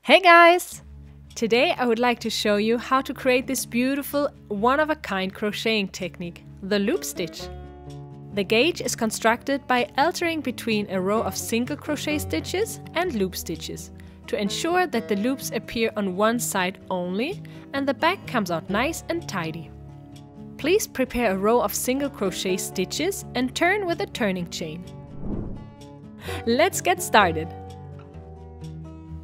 Hey guys! Today I would like to show you how to create this beautiful one-of-a-kind crocheting technique, the loop stitch. The gauge is constructed by altering between a row of single crochet stitches and loop stitches to ensure that the loops appear on one side only and the back comes out nice and tidy. Please prepare a row of single crochet stitches and turn with a turning chain. Let's get started!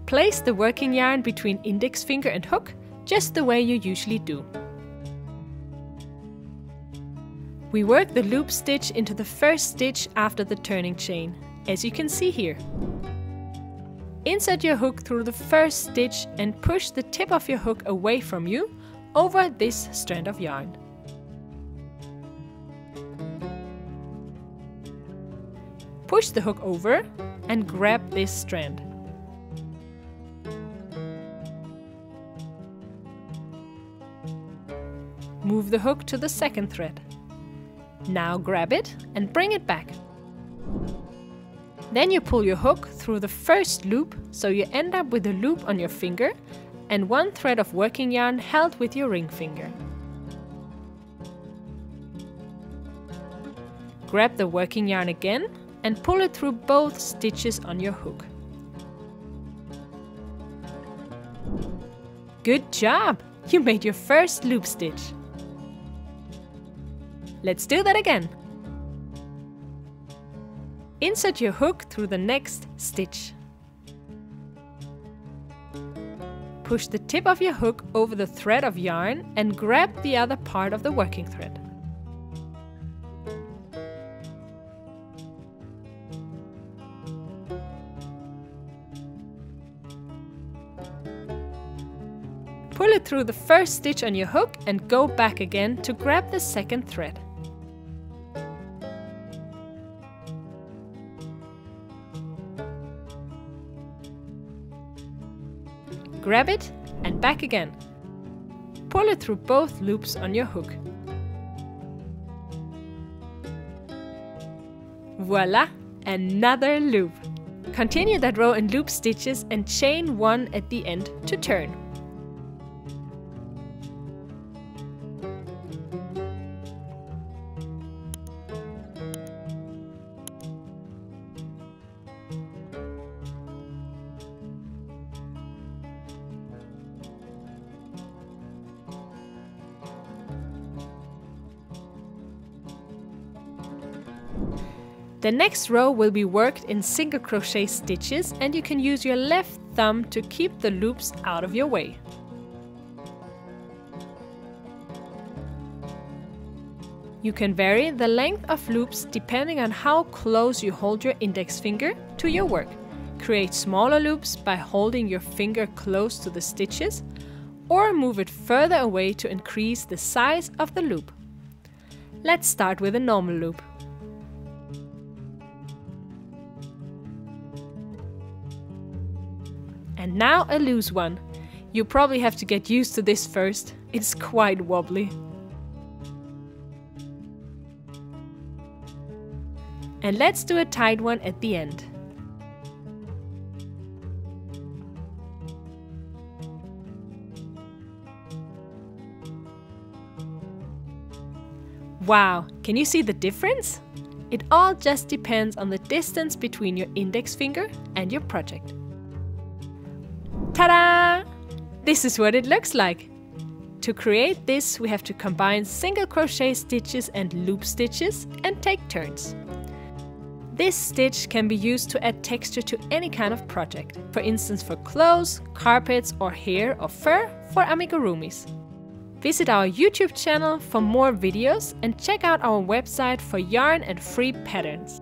Place the working yarn between index finger and hook, just the way you usually do. We work the loop stitch into the first stitch after the turning chain, as you can see here. Insert your hook through the first stitch and push the tip of your hook away from you over this strand of yarn. Push the hook over and grab this strand. Move the hook to the second thread. Now grab it and bring it back. Then you pull your hook through the first loop, so you end up with a loop on your finger and one thread of working yarn held with your ring finger. Grab the working yarn again and pull it through both stitches on your hook. Good job! You made your first loop stitch. Let's do that again. Insert your hook through the next stitch. Push the tip of your hook over the thread of yarn and grab the other part of the working thread. Pull it through the first stitch on your hook and go back again to grab the second thread. Grab it and back again. Pull it through both loops on your hook. Voila! Another loop! Continue that row in loop stitches and chain one at the end to turn. The next row will be worked in single crochet stitches and you can use your left thumb to keep the loops out of your way. You can vary the length of loops depending on how close you hold your index finger to your work. Create smaller loops by holding your finger close to the stitches or move it further away to increase the size of the loop. Let's start with a normal loop. And now a loose one. You probably have to get used to this first. It's quite wobbly. And let's do a tight one at the end. Wow, can you see the difference? It all just depends on the distance between your index finger and your project. Ta-da! This is what it looks like. To create this, we have to combine single crochet stitches and loop stitches and take turns. This stitch can be used to add texture to any kind of project, for instance for clothes, carpets or hair or fur for amigurumis. Visit our YouTube channel for more videos and check out our website for yarn and free patterns.